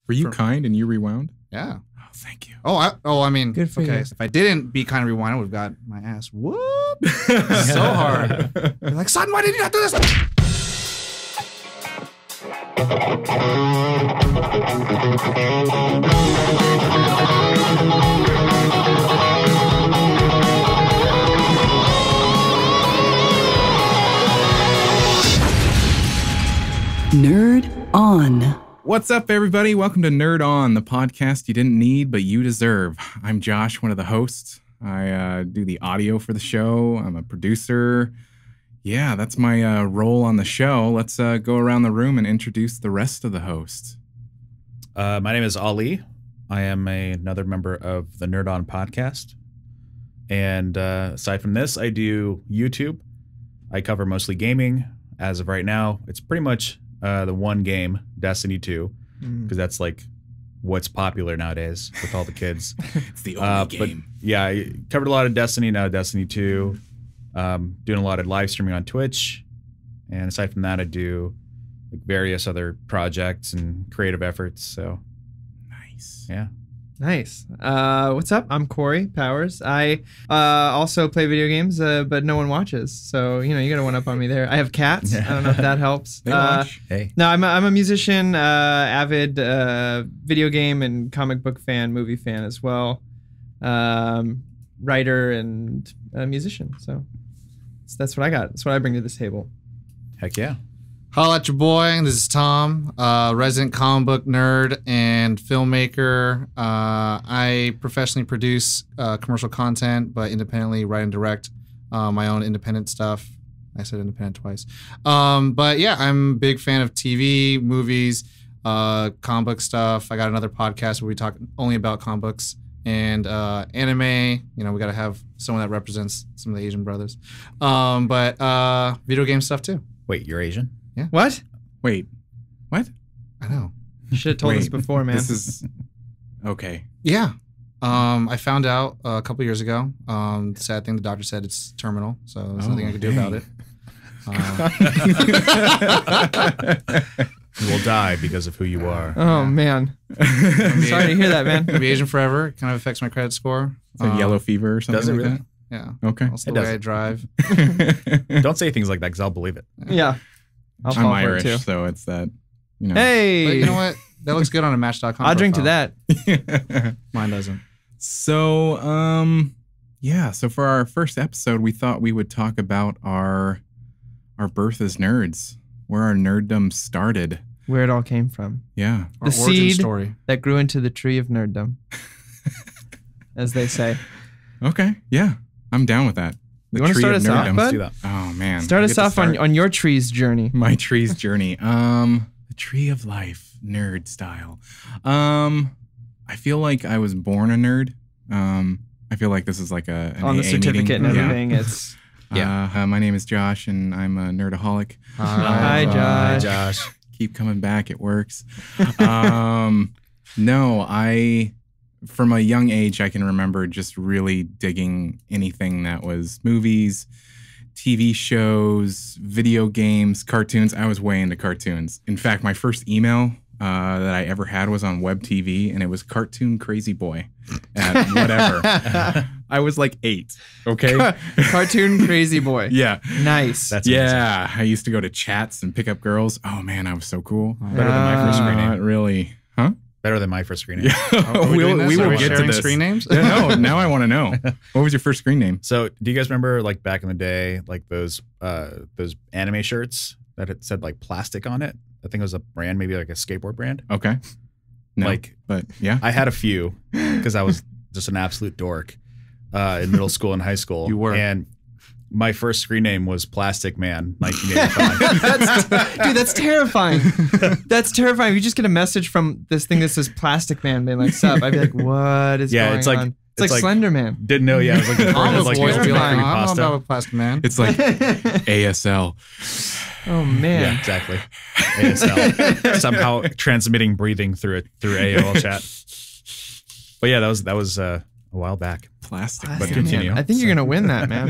Were you kind and you rewound? Yeah. Oh, thank you. I mean, Good for you. If I didn't be kind of rewind, I would have got my ass whooped so hard. You're like, son, why did you not do this? Nerd On. What's up, everybody? Welcome to Nerd On, the podcast you didn't need, but you deserve. I'm Josh, one of the hosts. I do the audio for the show. I'm a producer. Yeah, that's my role on the show. Let's go around the room and introduce the rest of the hosts. My name is Ali. I am another member of the Nerd On podcast. And aside from this, I do YouTube. I cover mostly gaming. As of right now, it's pretty much the one game, Destiny 2, because that's like what's popular nowadays with all the kids. It's the only game. But yeah, I covered a lot of Destiny, now Destiny 2. Doing a lot of live streaming on Twitch. And aside from that, I do like various other projects and creative efforts. So Nice. yeah. Nice. What's up? I'm Corey Powers. I also play video games, but no one watches. So, you know, you got to one up on me there. I have cats. I don't know if that helps. They watch. Hey. No, I'm a musician, avid video game and comic book fan, movie fan as well. Writer and musician. So that's what I got. That's what I bring to this table. Heck yeah. Holla at your boy. This is Tom, resident comic book nerd and filmmaker. I professionally produce commercial content, but independently write and direct my own independent stuff. I said independent twice. But yeah, I'm a big fan of TV, movies, comic book stuff. I got another podcast where we talk only about comic books and anime. You know, we got to have someone that represents some of the Asian brothers. But video game stuff too. Wait, you're Asian? What? Wait, what? I know. You should have told us Wait, before, man. This is okay. Yeah. I found out a couple years ago. Sad thing, the doctor said it's terminal, so there's nothing I could do about it. You will die because of who you are. Oh, man. Sorry to hear that, man. I'll be Asian forever. Kind of affects my credit score. It's like yellow fever or something does it like really? that. Yeah. Okay. Also It the way I doesn't. drive. Don't say things like that because I'll believe it. Yeah. I'll I'm fall for it, Irish, too. so it's that, you know. Hey. But you know what? That looks good on a Match.com. I'll drink to profile. that. Mine doesn't. So, yeah. So for our first episode, we thought we would talk about our birth as nerds, where our nerddom started. Where it all came from. Yeah. Our The origin seed story. that grew into the tree of nerdom, as they say. Okay. Yeah. I'm down with that. The You wanna tree start of us off, nerddom. bud? Let's do that. Oh man. Start I us get to off start on your tree's journey. my tree's journey. The tree of life, nerd style. I feel like I was born a nerd. I feel like this is like an On the AA certificate meeting. and Yeah. everything. It's My name is Josh, and I'm a nerdaholic. Hi, Josh. Hi, Josh. Keep coming back. It works. No, from a young age, I can remember just really digging anything that was movies, TV shows, video games, cartoons. I was way into cartoons. In fact, my first email that I ever had was on Web TV, and it was Cartoon Crazy Boy at whatever. I was like 8. Okay. Cartoon crazy boy. Yeah. Nice. That's Yeah. I used to go to chats and pick up girls. Oh man, I was so cool. better than my first screen Not name. really. Huh? Better than my first screen name. Are we doing this? we Are will we get to sharing this. screen names? Yeah, no, now I want to know. What was your first screen name? So, do you guys remember, like back in the day, like those anime shirts that it said like plastic on it? I think it was a brand, maybe like a skateboard brand. Okay. No, Like, but yeah. I had a few because I was just an absolute dork in middle school and high school. You were. And my first screen name was Plastic Man 1985. Dude, that's terrifying. That's terrifying. If you just get a message from this thing that says Plastic Man being like, sup, I'd be like, what is going it's like on? It's like Slender Man. Didn't know. Yeah, it was like the All first, the like, boys will be like, terrifying. I don't know creepypasta. about a plastic man. It's like ASL. Oh, man. Yeah, exactly. ASL somehow transmitting breathing through AOL chat. But yeah, that was a while back. Plastic. But Man, continue. I think you're gonna win that, man.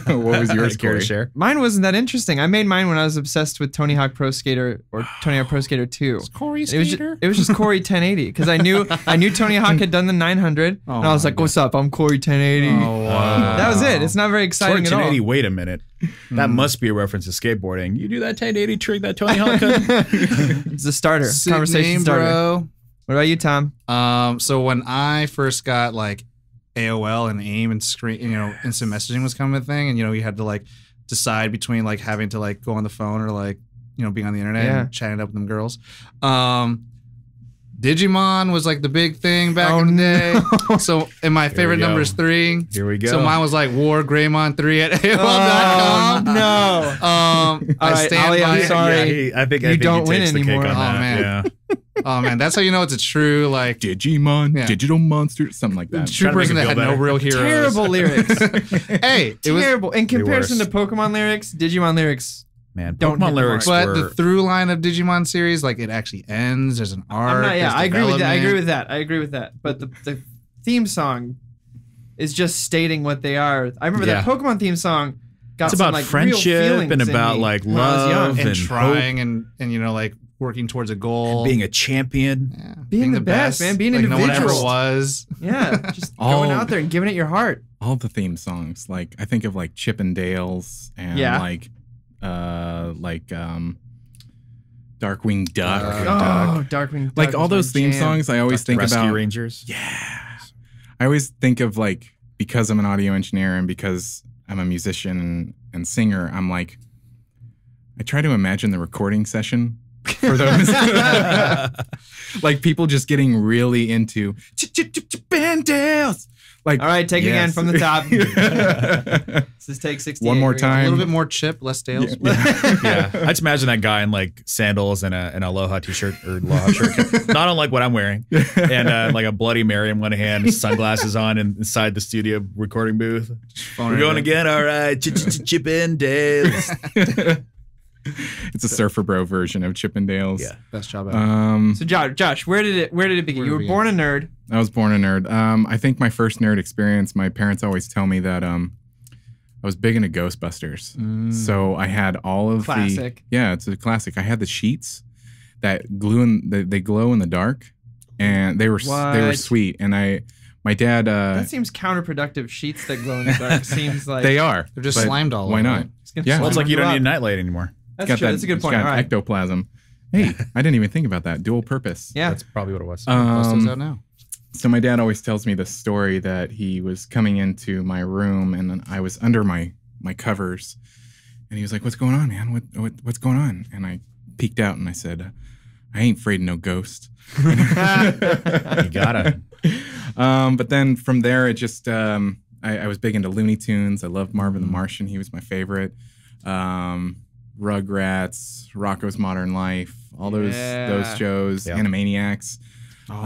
What was yours, Care to Corey? share? Mine wasn't that interesting. I made mine when I was obsessed with Tony Hawk Pro Skater or Tony Hawk Pro Skater 2. Corey It was just Corey 1080 because I knew Tony Hawk had done the 900, and I was like, "What's up? I'm Corey 1080." Oh, wow. That was it. It's not very exciting at all. 1080. Wait a minute. That must be a reference to skateboarding. You do that 1080 trick that Tony Hawk could? It's a starter. Sick Conversation name, starter. bro. What about you, Tom? So when I first got like AOL and AIM and screen, instant messaging was kind of a thing, and you had to like decide between like having to like go on the phone or like being on the internet and chatting it up with them girls. Digimon was like the big thing back in the day. So, and my favorite go. number is 3. Here we go. So mine was like Wargreymon3 at AOL.com. No. I stand Ali, I'm by it. sorry. Yeah, I think You he don't win takes the anymore. cake on Oh, that. man. Yeah. Oh man, that's how you know it's a true like Digimon, Yeah. digital monster, something like that. true Trying to make person it that feel had no better. real heroes. Terrible lyrics. Hey, it was. Terrible. In comparison to worse. Pokemon lyrics, Digimon lyrics. Man, Don't hit Pokemon the lyrics But were... the through line of Digimon series, like it actually ends. There's an arc. I'm not. Yeah, there's I agree with that. I agree with development. that. I agree with that. But the theme song is just stating what they are. I remember that Yeah. Pokemon theme song got It's some about like real friendship feelings and in about me like when I was young. love And and trying and like working towards a goal. being a champion. Yeah, Being the best, man. Being like no one ever individual. was. Yeah, just All- going out there and giving it your heart. All the theme songs, like I think of like Chippendales and Yeah. like Darkwing Duck. Oh, Darkwing Duck Like all was my those theme jam. songs, I always think Rescue about. Rangers. Yeah. I always think of like, because I'm an audio engineer and because I'm a musician and singer, I'm like, I try to imagine the recording session for those. Like people just getting really into Chippendales. Like, All right, take it again yes. from the top. This is take 68. One more Here we go. time. A little bit more chip, less tails. Yeah, I just imagine that guy in like sandals and an Aloha t-shirt or Aloha shirt, not unlike what I'm wearing, and like a Bloody Mary in one hand, sunglasses on, and inside the studio recording booth. We're going again. All right, Chippendales. It's a Surfer Bro version of Chippendales. Yeah. Best job ever. So Josh, where did it begin? Where You were did it born a nerd. I was born a nerd. I think my first nerd experience, my parents always tell me that I was big into Ghostbusters. So I had all of Classic. Yeah, it's a classic. I had the sheets that they glow in the dark, and they were What? sweet. And my dad That seems counterproductive. Sheets that glow in the dark seems like they are. They're just but slimed all Why over. not? It's gonna Yeah. slime Well, it's like you don't up. need a nightlight anymore. That's true. That's a good it's point. got All right. ectoplasm. Hey, I didn't even think about that. Dual purpose. Yeah. That's probably what it was. Bust those out now. So my dad always tells me the story that he was coming into my room and then I was under my covers, and he was like, "What's going on, man? What's going on?" And I peeked out and I said, "I ain't afraid of no ghost." You gotta. But then from there, it just I was big into Looney Tunes. I loved Marvin the Martian. He was my favorite. Rugrats, Rocko's Modern Life, all those shows, Yeah. Animaniacs.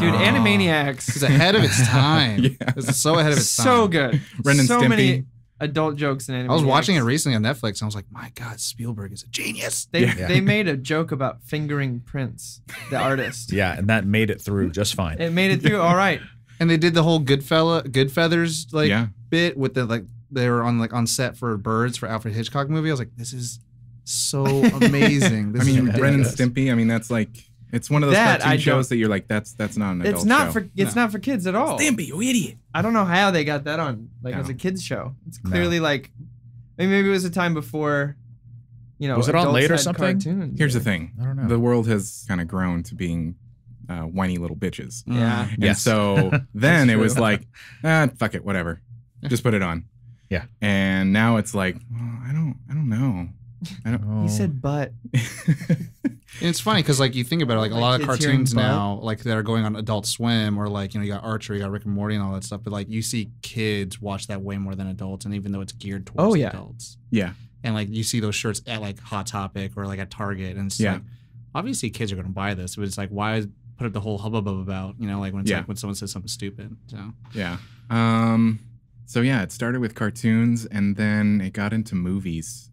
Dude, Animaniacs. It's ahead of its time. Yeah. It's so ahead of its time. So good. Ren and so Stimpy. many adult jokes in Animaniacs. I was watching it recently on Netflix, and I was like, "My God, Spielberg is a genius." They made a joke about fingering Prince, the artist. Yeah, and that made it through just fine. It made it through all right. And they did the whole Goodfeathers like Yeah. bit with the like they were on set for Birds for Alfred Hitchcock movie. I was like, this is so amazing. This I is mean, Ren and ridiculous. Stimpy. I mean, that's like it's one of those That I cartoon don't- shows that you're like, that's not an adult It's not show. for not for kids at all. Stimpy, you idiot. I don't know how they got that on like No. as a kids show. It's clearly like maybe it was a time before, Was it on adults late or had something? Cartoons. Here's the thing. I don't know. The world has kind of grown to being whiny little bitches. Yeah. And Yes. so then it true. was like, fuck it, whatever. Just put it on. Yeah. And now it's like, well, I don't know. I don't. He said butt. And it's funny because like you think about it, like a Like lot of kids hearing cartoons butt. now, like that are going on Adult Swim or like you got Archer, you got Rick and Morty and all that stuff. But like you see kids watch that way more than adults, and even though it's geared towards Oh, yeah. adults, Yeah. and like you see those shirts at like Hot Topic or like at Target, and it's Yeah. like obviously kids are going to buy this, but it's like why put up the whole hubbub about like when it's Yeah. like when someone says something stupid. So Yeah. So yeah, it started with cartoons and then it got into movies.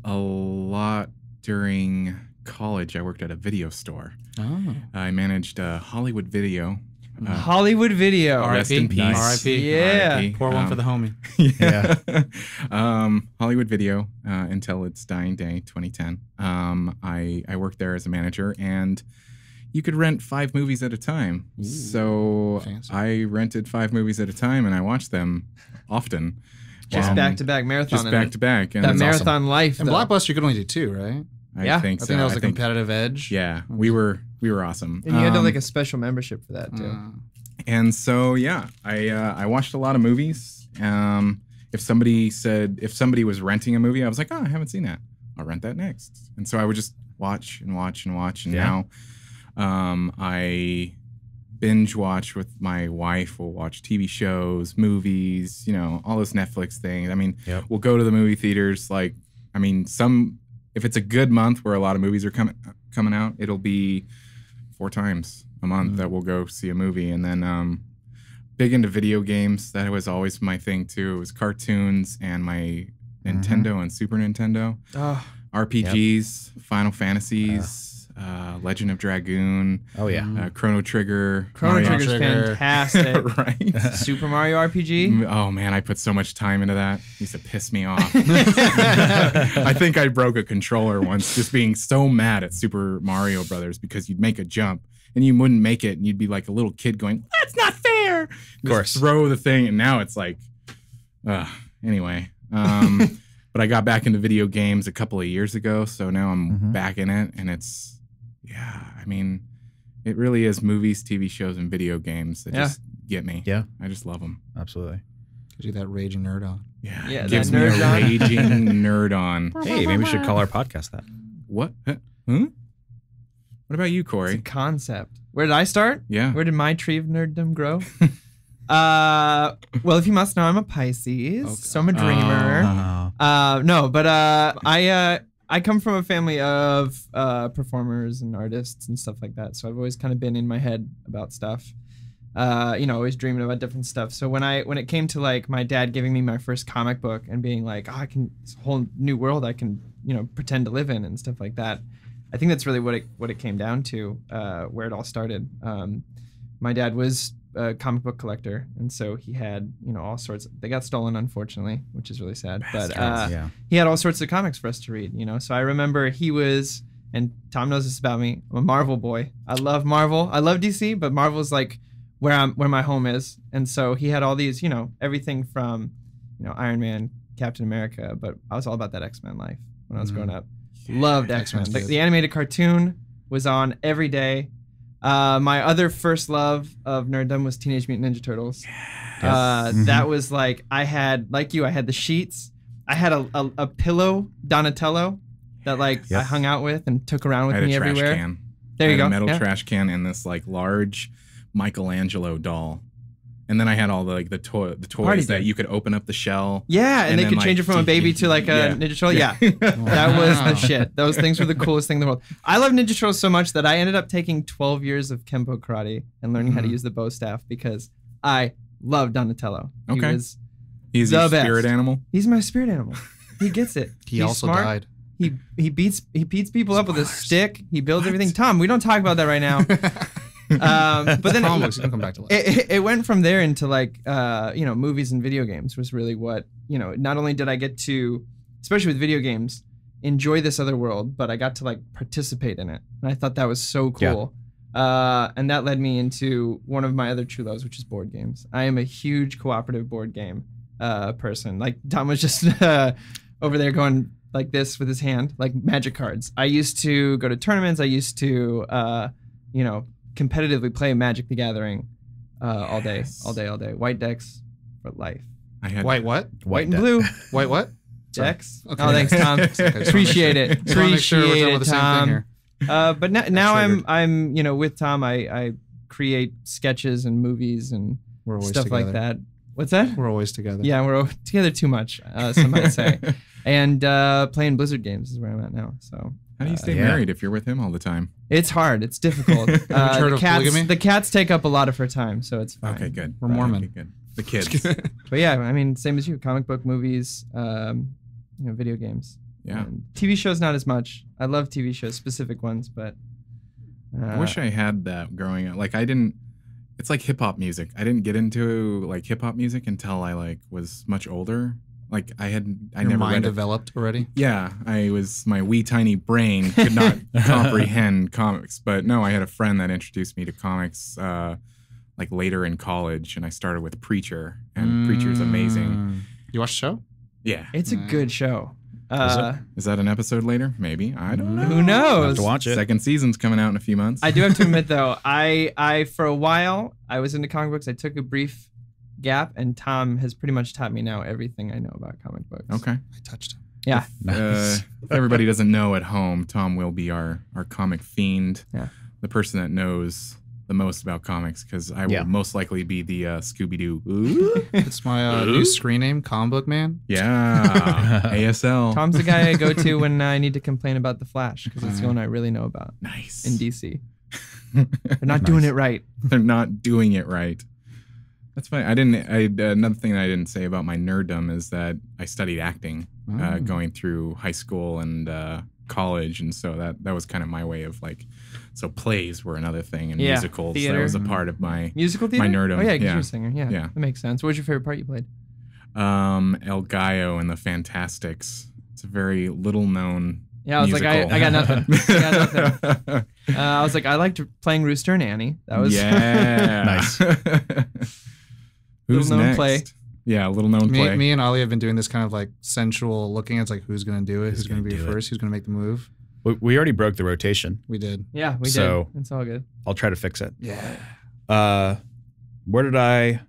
A lot during college, I worked at a video store. I managed Hollywood Video. Hollywood Video. Rest in peace. R.I.P. Yeah. R.I.P. Pour one for the homie. Hollywood Video until its dying day, 2010. I worked there as a manager, and you could rent 5 movies at a time. So fancy. I rented 5 movies at a time, and I watched them often. Just back-to-back marathon. Just back-to-back. And That it's marathon life. And though. Blockbuster, you could only do 2, right? I Yeah. think I so. think that was a competitive edge. Yeah, we were awesome. And you had to like a special membership for that too. And so, yeah, I watched a lot of movies. If somebody was renting a movie, I was like, oh, I haven't seen that. I'll rent that next. And so I would just watch and watch and watch. And now I binge watch with my wife. We'll watch TV shows, movies, all those Netflix things. I mean, we'll go to the movie theaters. Like, I mean, if it's a good month where a lot of movies are coming out, it'll be 4 times a month that we'll go see a movie. And then big into video games. That was always my thing too. It was cartoons and my Nintendo and Super Nintendo. Oh, RPGs, Final Fantasies, Legend of Dragoon. Oh yeah. Chrono Trigger. Chrono Mario Trigger's fantastic. Right. Super Mario RPG. Oh man, I put so much time into that. It used to piss me off. I think I broke a controller once just being so mad at Super Mario Brothers because you'd make a jump and you wouldn't make it and you'd be like a little kid going, "That's not fair." Of course. Throw the thing, and now it's like anyway. But I got back into video games a couple of years ago, so now I'm back in it, and it's I mean, it really is movies, TV shows, and video games that just get me. Yeah. I just love them. Absolutely. Gives you that raging nerd on. Yeah, Yeah, it gives that me a nerd on. raging nerd on. Hey, maybe we should call our podcast that. What? Huh? What about you, It's a Corey? concept. Where did I start? Yeah. Where did my tree of nerddom grow? Well, if you must know, I'm a Pisces, so I'm a dreamer. No, but I come from a family of performers and artists and stuff like that. So I've always kind of been in my head about stuff. Always dreaming about different stuff. So when it came to like my dad giving me my first comic book and being like, oh, it's a whole new world I can, pretend to live in and stuff like that. I think that's really what it came down to, where it all started. My dad was a comic book collector, and so he had, all sorts. They got stolen, unfortunately, which is really sad. But he had all sorts of comics for us to read, So I remember he was, and Tom knows this about me, I'm a Marvel boy. I love Marvel. I love DC, but Marvel's like where my home is. And so he had all these, everything from, Iron Man, Captain America, but I was all about that X-Men life when I was growing up. Loved X-Men. The animated cartoon was on every day. My other first love of nerddom was Teenage Mutant Ninja Turtles. That was like, I had the sheets. I had a pillow Donatello that I hung out with and took around with me everywhere. Can. There you go. A metal trash can and this large Michelangelo doll. And then I had all the toys that you could open up the shell. Yeah, and they could change it from a baby to a Ninja Turtle. Yeah. That was the shit. Those things were the coolest thing in the world. I love Ninja Turtles so much that I ended up taking 12 years of Kempo karate and learning how to use the bow staff because I love Donatello. Okay. He's your the spirit best. animal? He's my spirit animal. He gets it. He's also smart. died. He beats people up with a stick. He builds everything. Tom, we don't talk about that right now. But then Comic books, you can come back to life. it went from there into movies and video games was really what, not only did I get to, especially with video games, enjoy this other world, but I got to participate in it. And I thought that was so cool. And that led me into one of my other true loves, which is board games. I am a huge cooperative board game person. Like Tom was just over there going like this with his hand, like magic cards. I used to go to tournaments. I used to, competitively play Magic the Gathering all day. White decks for life. White what? White and blue. White what? Decks. Okay. Oh, thanks, Tom. Appreciate it. Appreciate it, Tom. But now I'm with Tom. I create sketches and movies and stuff together. like that. What's that? We're always together. Yeah, we're together too much, some might say. And playing Blizzard games is where I'm at now. So. How do you stay married if you're with him all the time? It's hard. It's difficult. The cats take up a lot of her time, so it's fine. Okay, good. We're Mormon. Okay, good. The kids. But yeah, I mean, same as you. Comic book, movies, video games. Yeah. And TV shows, not as much. I love TV shows, specific ones, but. I wish I had that growing up. It's like hip hop music. I didn't get into like hip hop music until I like was much older. Like I Your never mind read it. developed already. Yeah, my wee tiny brain could not comprehend comics. But no, I had a friend that introduced me to comics like later in college, and I started with Preacher, and Preacher's amazing. You watch the show? Yeah. It's a good show. Is that an episode later? Maybe. I don't know. Who I'll knows? have to watch it. Second season's coming out in a few months. I do have to admit though, I for a while I was into comic books. I took a brief gap, and Tom has pretty much taught me now everything I know about comic books. Okay. I touched him. Yeah. Nice. If everybody doesn't know at home, Tom will be our comic fiend. Yeah. The person that knows the most about comics, because I will most likely be the Scooby-Doo. It's my new screen name, Comic Book Man. Yeah. ASL. Tom's the guy I go to when I need to complain about the Flash, because it's the one I really know about Nice. in DC. They're not doing it right. They're not doing it right. That's fine. Another thing that I didn't say about my nerddom is that I studied acting going through high school and college, and so that was kind of my way of like, so plays were another thing, and musicals. Theater. That was a part of my Musical theater? my nerdom. Oh yeah, 'cause yeah. you're a singer. Yeah, Yeah. that makes sense. What was your favorite part you played? El Gallo and the Fantastics. It's a very little known. Yeah, I was musical. like, I got nothing. I got nothing. I was like, I liked playing Rooster and Annie. That was Yeah. Nice. Who's Little known next? play. Yeah, little known play. Me and Ollie have been doing this kind of like sensual looking at like who's going to do it, who's going to be gonna do it? first, who's going to make the move. We already broke the rotation. We did. Yeah, we So- did. It's all good. I'll try to fix it. Yeah. Where did my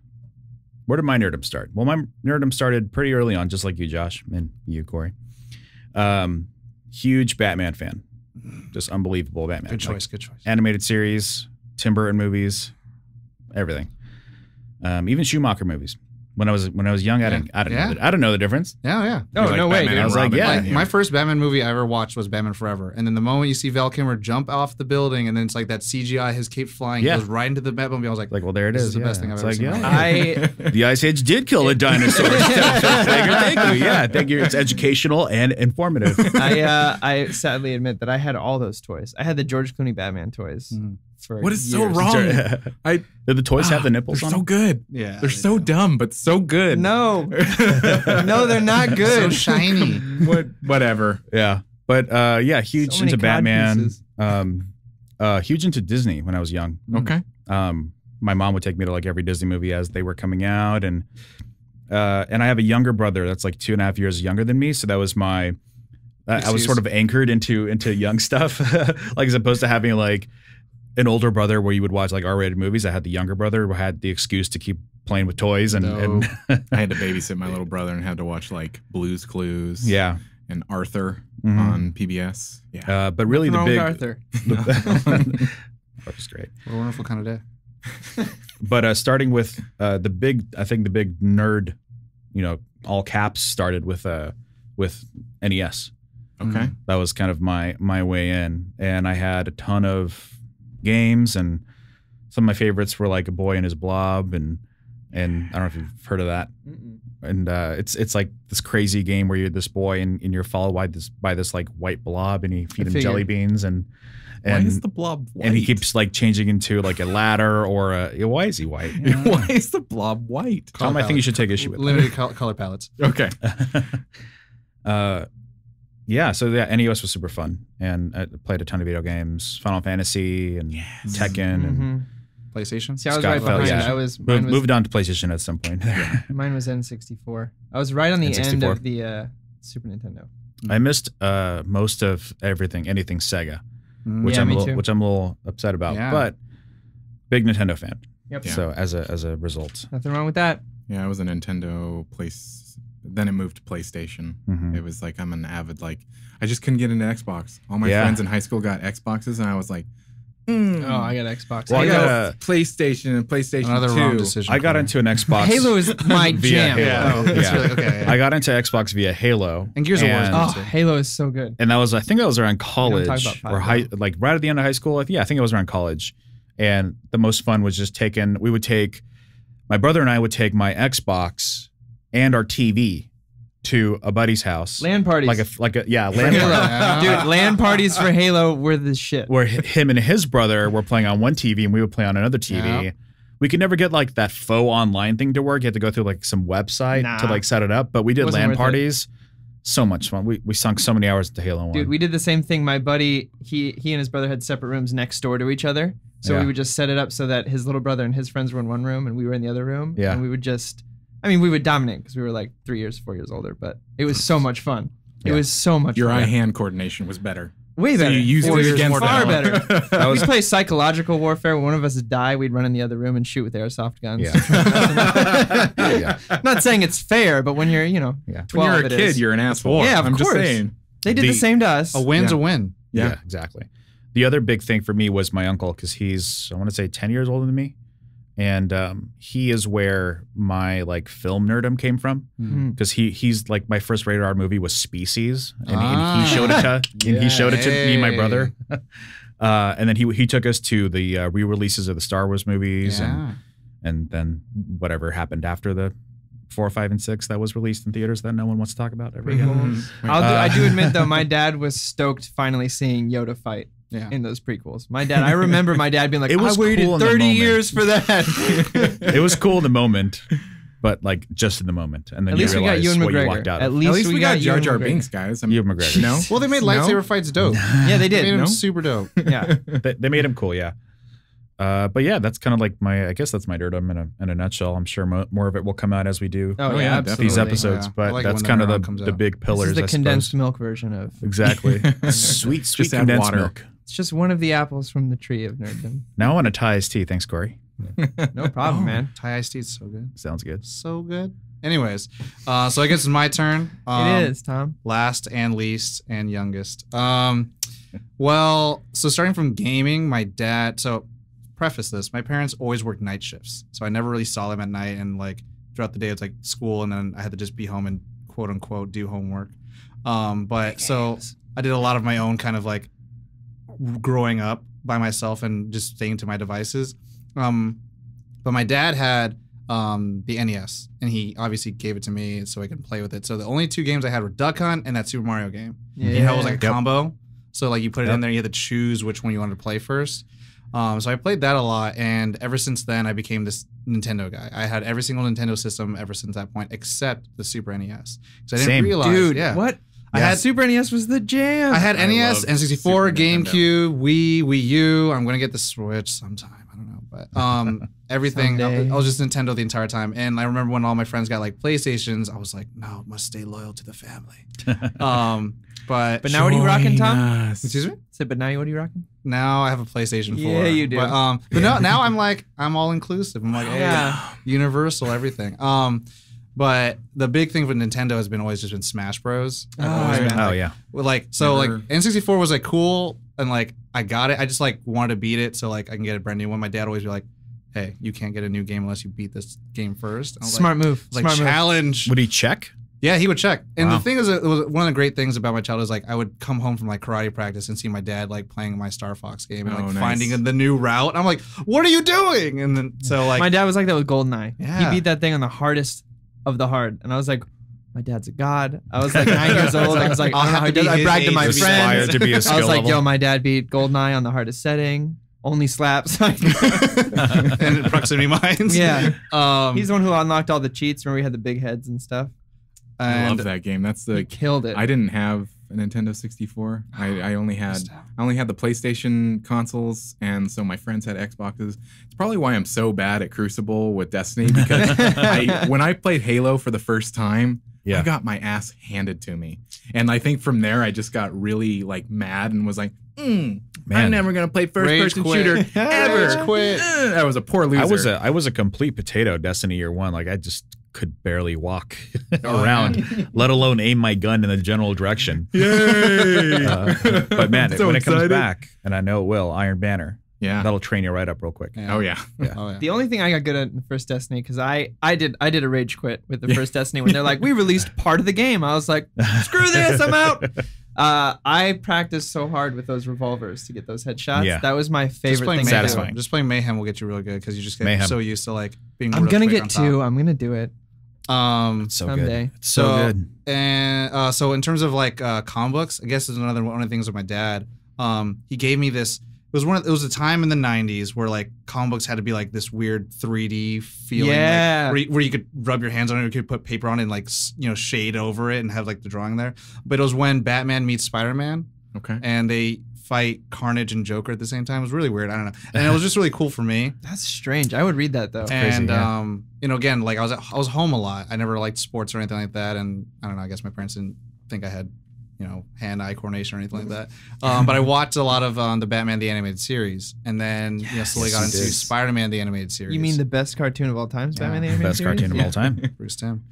nerdom start? Well, my nerdom started pretty early on, just like you, Josh, and you, Corey. Huge Batman fan. Just unbelievable Batman. Good choice. Like, Good choice. animated series, Tim Burton movies, everything. Even Schumacher movies. When I was young, I didn't know the difference. Yeah. Oh, like no way, Batman dude. and I was like, Robin, yeah. right? My first Batman movie I ever watched was Batman Forever. And then the moment you see Val Kilmer jump off the building and then it's like that CGI, his cape flying, Yeah. goes right into the Batmobile. I was like, Well, there it This is. is the best thing I've It's ever like, seen. yeah. The Ice Age did kill a dinosaur. Thank you. Yeah, thank you. It's educational and informative. I sadly admit that I had all those toys. I had the George Clooney Batman toys. For What is so years. wrong? Did the toys have the nipples They're on so them? good. yeah. They're so dumb, but so good. No, no, they're not so good. shiny. Whatever. Yeah. But yeah, huge So many into cod Batman. pieces. Huge into Disney when I was young. Okay. My mom would take me to like every Disney movie as they were coming out, and I have a younger brother that's like 2.5 years younger than me, so that was my. I was Excuse. sort of anchored into young stuff, like as opposed to having like an older brother where you would watch like R-rated movies. I had the younger brother who had the excuse to keep playing with toys, and I had to babysit my little brother and had to watch like Blue's Clues. yeah. And Arthur Mhm. on PBS. Yeah. But really, Nothing the wrong big with Arthur. Arthur's great. What a wonderful kind of day. But starting with the big nerd, all caps started with NES. Okay. That was kind of my way in, and I had a ton of games, and some of my favorites were like A Boy and His Blob, and I don't know if you've heard of that. And it's like this crazy game where you're this boy and you're followed by this like white blob, and you feed him jelly beans, and Why is the blob white? and he keeps like changing into like a ladder or why is he white? Why is the blob white? Tom, I think you should take issue with that. Limited color palettes. Okay. Yeah, so yeah, NES was super fun, and I played a ton of video games, Final Fantasy and Tekken, and PlayStation. See, I was Scott right fell, behind. yeah. Moved on to PlayStation at some point. Mine was N64. I was right on the end N64. of the Super Nintendo. I missed most of anything Sega, which Yeah, I'm me a too. little, which I'm a little upset about. Yeah. But big Nintendo fan. Yep. Yeah. So as a result, Nothing wrong with that. Yeah, I was a Nintendo Then it moved to PlayStation. Mhm. It was like I'm an avid I just couldn't get into Xbox. All my Yeah. friends in high school got Xboxes, and I was like, Oh, I got Xbox. Well, I Halo, got PlayStation and PlayStation Another 2. wrong decision. I got into an Xbox. Halo is my via jam. Halo. Oh, it's really okay. I got into Xbox via Halo, And Gears of War is and- good. Oh, Halo is so good. And I think that was around college talk about or high, like right at the end of high school. I think it was around college. And the most fun was just my brother and I would take my Xbox and our TV to a buddy's house. LAN parties. Like a LAN Halo. party. Dude, LAN parties for Halo were the shit. Where him and his brother were playing on one TV and we would play on another TV. Yeah. we could never get like that faux online thing to work. You had to go through like some website to like set it up. But we did Wasn't LAN worth parties. So much fun. We sunk so many hours into Halo 1. Dude, we did the same thing. My buddy, he and his brother had separate rooms next door to each other. So we would just set it up so that his little brother and his friends were in one room and we were in the other room. Yeah. And we would just, we would dominate because we were like 3 years, 4 years older, but it was so much fun. It was so much Your fun. eye-hand coordination was better. Way So better. you used it against far them. better. We play psychological warfare. When one of us would die, we'd run in the other room and shoot with airsoft guns. Yeah. Not saying it's fair, but when you're, 12, When you're a it kid, is. you're an asshole. Yeah, of I'm course. just saying. They did the same to us. A win's a win. Yeah, exactly. The other big thing for me was my uncle, because he's, I want to say 10 years older than me. And he is where my like film nerdom came from, because he's like, my first rated R movie was Species, and he showed it to me and my brother, and then he took us to the re-releases of the Star Wars movies, and then whatever happened after the 4, 5, and 6 that was released in theaters that no one wants to talk about ever again. I do admit though, my dad was stoked finally seeing Yoda fight. In those prequels, I remember my dad being like, "I waited cool 30 years for that." It was cool in the moment, but like just in the moment, and then At least we got realize Ewan what you McGregor. walked out At of. least we got Jar Ewan Jar McGregor. Binks, guys. I mean, Ewan McGregor. No? Well, they made lightsaber fights dope. Yeah, they did. They made them super dope. Yeah. They made him cool, yeah. But yeah, that's kind of like I guess that's my nerdom in a nutshell. I'm sure more of it will come out as we do Oh yeah, absolutely. these episodes, Yeah. I but like it that's when kind the of nerdom comes the out. big pillars. This is the I condensed suppose. milk version of. Exactly. sweet Just add condensed water. milk. It's just one of the apples from the tree of nerdom. Now I want a Thai iced tea. Thanks, Corey. No problem, man. Thai iced tea is so good. Sounds good. So good. Anyways, so I guess it's my turn. It is, Tom. Last and least and youngest. Well, so starting from gaming, my dad. So preface this: my parents always worked night shifts, so I never really saw them at night. And like throughout the day, it's like school, and then I had to just be home and quote unquote do homework. But so I did a lot of my own kind of like growing up by myself and just staying to my devices. But my dad had the NES, and he obviously gave it to me so I could play with it. So the only 2 games I had were Duck Hunt and that Super Mario game. Yeah. You know, it was like a combo. So like you put it in there, you had to choose which one you wanted to play first. So I played that a lot, and ever since then I became this Nintendo guy. I had every single Nintendo system ever since that point, except the Super NES. So I didn't Same. realize, Dude, what? I had Super NES was the jam. I had I NES, love N64, Super Nintendo. GameCube, Wii U. I'm gonna get the Switch sometime. I don't know, but everything. Someday. I was just Nintendo the entire time. And I remember when all my friends got like PlayStations, I was like, no, must stay loyal to the family. But now what are you rocking, Tom? excuse me. So, but now what are you rocking? Now I have a PlayStation 4. Yeah, you do. But no, now I'm like I'm all inclusive. I'm like, hey, Yeah. universal everything. But the big thing for Nintendo has been always just been Smash Bros. I've always yeah. been, Oh like, yeah. well, like so Never- like N64 was like cool and like I got it. I just like wanted to beat it so like I can get a brand new one. My dad always be like, "Hey, you can't get a new game unless you beat this game first." I was Smart move. Like, Smart move. challenge. Would he check? Yeah, he would check. And Wow. the thing is, it was one of the great things about my childhood is like I would come home from like karate practice and see my dad like playing my Star Fox game and Oh, like nice. finding the new route. I'm like, "What are you doing?" And then so like My dad was like that with GoldenEye. Yeah. He beat that thing on the hardest of the hard, and I was like, my dad's a god. I was like 9 years old. I was like, I don't know how he does it. I bragged to my Aspired friends. to be a skill I was like, level. yo, my dad beat GoldenEye on the hardest setting. Only slaps. and proximity mines. Yeah. He's the one who unlocked all the cheats. Remember we had the big heads and stuff. I love and that game. That's He the. killed it. I didn't have a Nintendo 64. I only had the PlayStation consoles, and so my friends had Xboxes. It's probably why I'm so bad at Crucible with Destiny, because when I played Halo for the first time, I got my ass handed to me. And I think from there I just got really like mad and was like, I'm never gonna play first person shooter ever. Rage quit. I was a poor loser. I was a complete potato Destiny year one. Like I just could barely walk around, let alone aim my gun in the general direction. Yay! But man, So when it comes excited. back, and I know it will, Iron Banner. Yeah. That'll train you right up real quick. Oh yeah. Oh yeah. The only thing I got good at in the first Destiny, because I did a rage quit with the first Destiny when they're like, we released part of the game. I was like, screw this, I'm out. I practiced so hard with those revolvers to get those headshots. Yeah. That was my Just favorite playing thing. Mayhem. to do. Satisfying. Just playing Mayhem will get you really good because you just get Mayhem. so used to like being. I'm real gonna quick get on two. top. I'm gonna do it. So Someday. good. So good. And so in terms of like comic books, I guess is another one of the things with my dad. He gave me this it was a time in the 90s where like comic books had to be like this weird 3D feeling, Yeah. like, where you could rub your hands on it, you could put paper on it and like shade over it and have like the drawing there. But it was when Batman meets Spider-Man, Okay. and they fight Carnage and Joker at the same time. It was really weird. I don't know, and it was just really cool for me. That's strange. I would read that though. And crazy, again, like I was home a lot. I never liked sports or anything like that, and I don't know. I guess my parents didn't think I had hand-eye coordination or anything like that. But I watched a lot of the Batman the Animated Series, and then slowly got into Spider-Man the Animated Series. You mean the best cartoon of all time, Batman the Animated Best Series? cartoon of all time. Bruce Timm.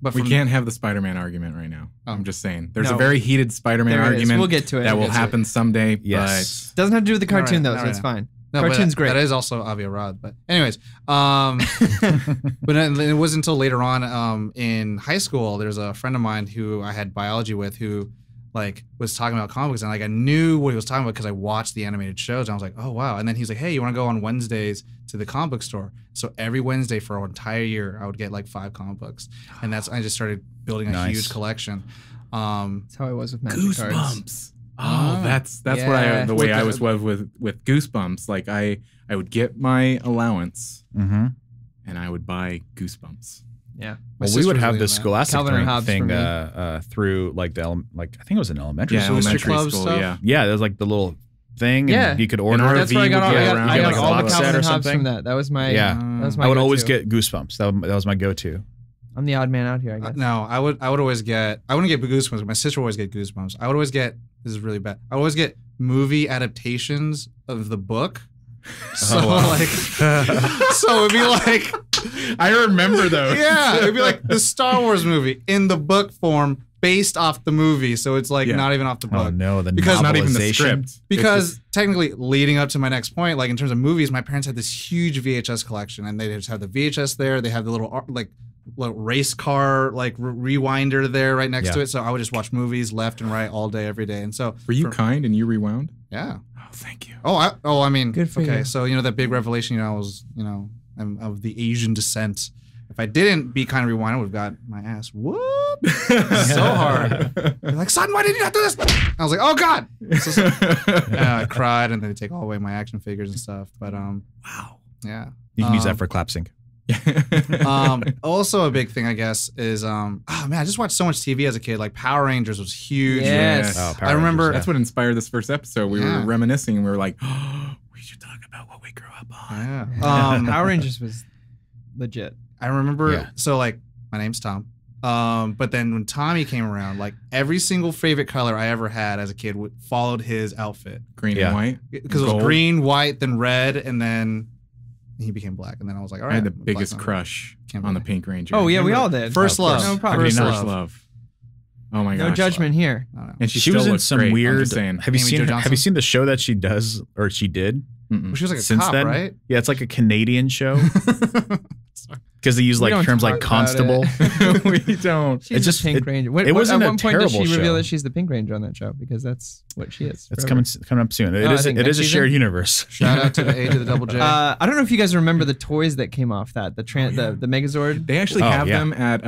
But We can't have the Spider-Man argument right now. I'm just saying. There's No. a very heated Spider-Man There is. argument We'll get to it. that We'll will get to happen someday. Yes. Doesn't have to do with the cartoon Not though, right so it's now. fine. No, Cartoon's but great. That is also Avi Arad. But anyways, but it wasn't until later on in high school. There's a friend of mine who I had biology with who like was talking about comics, and like I knew what he was talking about because I watched the animated shows. And I was like, oh wow. And then he's like, hey, you want to go on Wednesdays to the comic book store? So every Wednesday for an entire year, I would get like 5 comic books, and I just started building a Nice. huge collection. That's how I was with Magic Cards. Goosebumps. Oh, that's what yeah. the way I was with Goosebumps. Like I would get my allowance Mm-hmm. and I would buy Goosebumps. Yeah. Well, we would have the the Scholastic Calvin and Hobbes thing for through like I think it was an elementary Yeah, school. elementary club school. stuff? Yeah. Yeah, there's like the little thing, Yeah. and you could order. RV That's where I got all, would I get got, around, I get got like a all the box Calvin set or and Hobbes something. from that. That was my Yeah. That was my I would always go-to. get Goosebumps. That was my go-to. I'm the odd man out here, I guess. No, I would always get. I wouldn't get Goosebumps. But my sister would always get Goosebumps. I would always get. This is really bad. I would always get movie adaptations of the book. So like, so it'd be like, I remember those. yeah, it'd be like the Star Wars movie in the book form, based off the movie. So it's like Yeah. not even off the book. Oh no, the Because It's not even the novelization. script. Because It's technically, leading up to my next point, like in terms of movies, my parents had this huge VHS collection, and they just have the VHS there. They have the little little race car rewinder there right next Yeah. to it. So I would just watch movies left and right all day, every day. And so were you kind and you rewound? yeah. Oh, thank you. I mean, Good for okay. you. So that big revelation, I was, I'm of the Asian descent. If I didn't be kind of rewind, I would have got my ass whooped so hard. They're like, son, why did you not do this? I was like, oh God. So, I cried, and then they take all away my action figures and stuff. But Wow. yeah. You can use that for clap sync. Also a big thing, I guess, is oh man, I just watched so much TV as a kid. Like Power Rangers was huge. Yes. Oh, Power I remember- Rangers, That's what inspired this first episode. We Yeah. were reminiscing and we were like, oh, we should talk about what we grew up on. Yeah. Power Rangers was legit. I remember. Yeah. So like, my name's Tom. But then when Tommy came around, like every single favorite color I ever had as a kid followed his outfit, Green Yeah. and white. because it was Gold. green, white, then red, and then he became black. And then I was like, all right. I had the Black biggest Mamba. crush Can't on the believe- Pink Ranger. Oh yeah, we Remember all did. First Of love. course. No problem. How could you First not? love. Oh my No gosh. judgment here. I don't know. And she, She still was in looks some great. I'm weird. just saying. Have you Amy seen? Jo Have Johnson? you seen the show that she does or she did Mm-mm. Well, she was like a since cop, then? right? Yeah, it's like a Canadian show because they use We like don't terms talk like about constable. we don't. She's It's the just- Pink it- Ranger. it wasn't at a one point does she terrible reveal show. that she's the Pink Ranger on that show? Because that's what she is. It's forever. coming up soon. It Oh, I is. think It next is a season? shared universe. Shout out to the age of the double J. I don't know if you guys remember the toys that came off that the Megazord. They actually Oh, have yeah. them at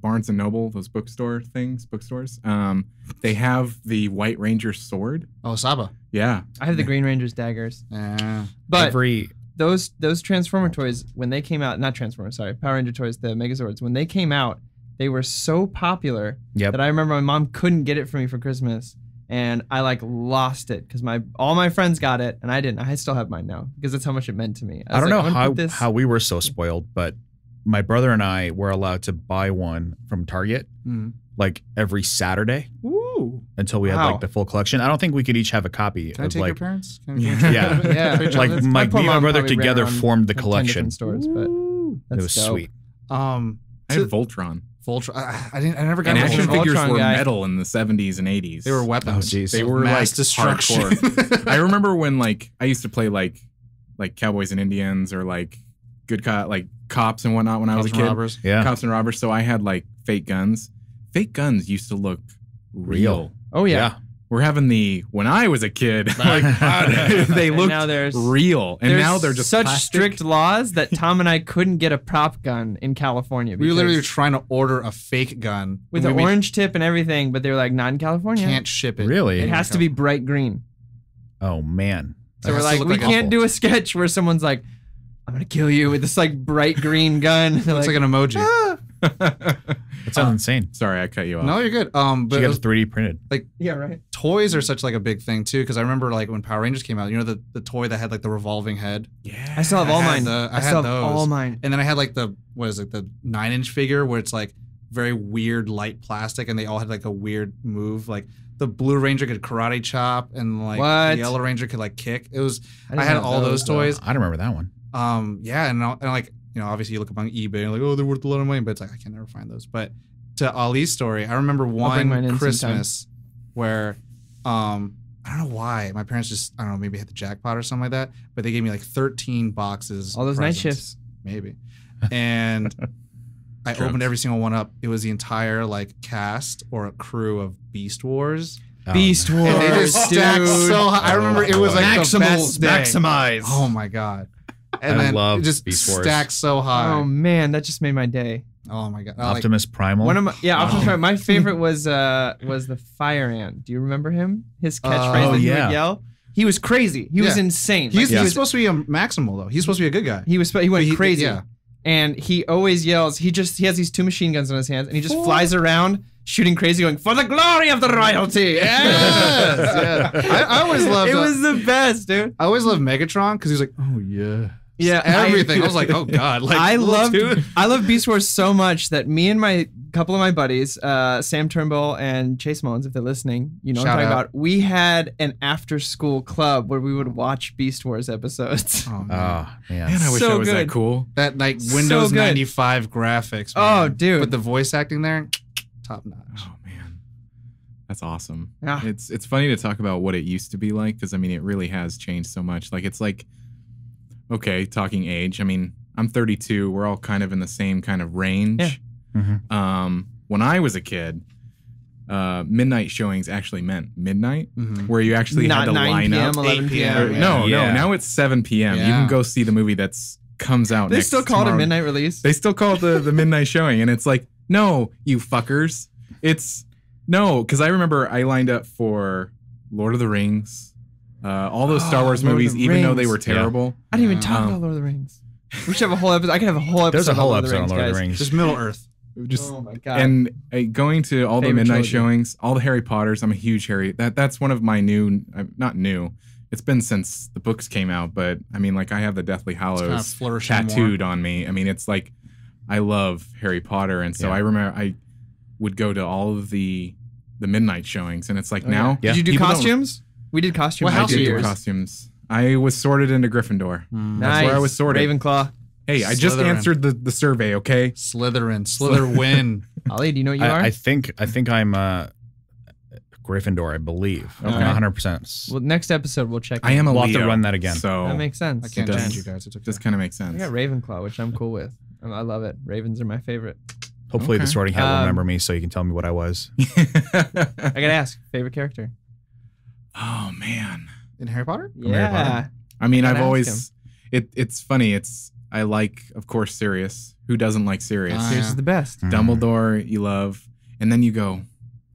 Barnes and Noble, those bookstores. They have the White Ranger sword. oh, Saba. Yeah. I have the Green Ranger's daggers. Yeah. But Every those Transformer toys, when they came out, not Transformer, sorry, Power Ranger toys, the Megazords, when they came out, they were so popular Yep. that I remember my mom couldn't get it for me for Christmas. And I like lost it because all my friends got it and I didn't. I still have mine now because that's how much it meant to me. I don't was know like, I'm gonna put this- how we were so spoiled, but my brother and I were allowed to buy one from Target Mm. like every Saturday Ooh. until we had Wow. like the full collection. I don't think we could each have a copy Can I of take your like parents? Yeah. Yeah. like My my poor me and my mom brother probably ran together around formed the like 10 collection. different stores, but that's It was dope. sweet. I have Voltron. Voltron. I never got And a action Voltron. figures Voltron were guy. metal in the 70s and 80s. They were weapons. Oh, jeez. They were mass like destruction. hardcore. I remember when like I used to play like Cowboys and Indians or like cops and whatnot when I was a Cops and kid. robbers. Yeah. Cops and robbers. So I had like fake guns. Fake guns used to look real. Oh yeah. we're having the when I was a kid. Like they looked now real, and there's now they're just such plastic. strict laws that Tom and I couldn't get a prop gun in California. We were literally because- trying to order a fake gun with and an we orange tip and everything, but they were like, not in California. can't ship it. Really? It has to be bright green. Oh man. So It we're has to like, look we like can't awful. do a sketch where someone's like, I'm gonna kill you with this like bright green gun. It looks like an emoji. That sounds insane. Sorry, I cut you off. No, you're good. But She it got was- it 3D printed. yeah, right. toys are such like a big thing too, because I remember like when Power Rangers came out, you know the toy that had like the revolving head. Yeah, I still have all I had mine. the- I I had still have those. all mine. And then I had like the 9-inch figure where it's like very weird light plastic, and they all had like a weird move. Like the Blue Ranger could karate chop, and like What? the Yellow Ranger could like kick. It was didn't I had have all those though. toys. I don't remember that one. Yeah, and like obviously you look up on eBay and like, oh, they're worth a lot of money, but it's like I can never find those. But to Ali's story, I remember bring mine one in Christmas where I don't know why my parents just I don't know, maybe hit the jackpot or something like that, but they gave me like 13 boxes. All of those night presents, shifts. maybe, and I opened every single one up. It was the entire like cast or a crew of Beast Wars. Beast Wars, And they just stacked dude. so high. I remember it was like the best day. maximize. Oh my god! And I then love it just Beast Wars. stacked so high. Oh man, that just made my day. Oh my god! I like- Optimus Primal. One of my Optimus Prime. My favorite was the Fire Ant. Do you remember him? His catchphrase Oh, that he yeah. would yell. He was crazy. He was Yeah. insane. He's, Like, he's supposed to be a Maximal though. He's supposed to be a good guy. he went He- crazy. yeah. And he always yells. He has these 2 machine guns on his hands, and he just flies around shooting crazy, going for the glory of the royalty. Yes, yeah. I always loved. It was the best, dude. I always loved Megatron because he's like, oh yeah, Yeah, everything. I was like, oh god, like I loved dude. Beast Wars so much that me and my couple of my buddies, Sam Turnbull and Chase Mullins, if they're listening, you know what Shout I'm talking out. about. We had an after-school club where we would watch Beast Wars episodes. Oh, man. Oh man. Man, I wish So I was that good. cool. That like So Windows good. 95 graphics. Oh, man. dude. with the voice acting there, top notch. Oh man, that's awesome. Yeah. It's funny to talk about what it used to be like because I mean it really has changed so much. Like it's like, okay, talking age. I mean I'm 32. We're all kind of in the same kind of range. Yeah. Mhm. When I was a kid, midnight showings actually meant midnight, Mhm. where you actually had Not to 9 line p.m., up. 11 8 p.m. p.m. Yeah. No, Yeah. now it's 7 p.m. You Yeah. can go see the movie that's comes out They next still call it a tomorrow. midnight release. They still call it the midnight showing, and it's like, no, you fuckers. It's no, because I remember I lined up for Lord of the Rings, all those Star Wars Lord of movies, the even though they Rings. were terrible. I didn't even Yeah. talk about Lord of the Rings. We should have a whole episode. I could have a whole episode. There's a whole on Lord of the episode on Rings, Lord of the guys. Rings. Just Middle Earth. Just Oh my god. and going to all the Favorite midnight trilogy. showings, all the Harry Potters. I'm a huge Harry. That's one of my new, not new. It's been since the books came out, but I mean, like I have the Deathly kinda Hallows flourishing tattooed on me. I mean, it's like I love Harry Potter, and so Yeah. I remember I would go to all of the midnight showings, and it's like Oh, now. yeah. Did you do people don't- costumes? We did costumes. What for I house two did are do you years. costumes. I was sorted into Gryffindor. Mm. That's where I was sorted. Ravenclaw. Hey, I just Slytherin. answered the survey. Okay. Slytherin, Slytherin. Ollie, do you know what you are? I think I'm Gryffindor, I believe. I'm Okay. not 100%. Well, next episode we'll check. I am a We'll have to Leo, run that again. So That makes sense. I can't It change does. you guys. It's okay. just kind of makes I sense. got Ravenclaw, which I'm cool with. I love it. Ravens are my favorite. Hopefully Okay. the Sorting Hat will Um, remember me so you can tell me what I was. I gotta ask, favorite character? Oh man. In Harry Potter? Yeah. I mean, Gotta I've ask always it's funny. I like, of course, Sirius. Who doesn't like Sirius? Ah, Sirius yeah. is the best. Dumbledore, you love, and then you go,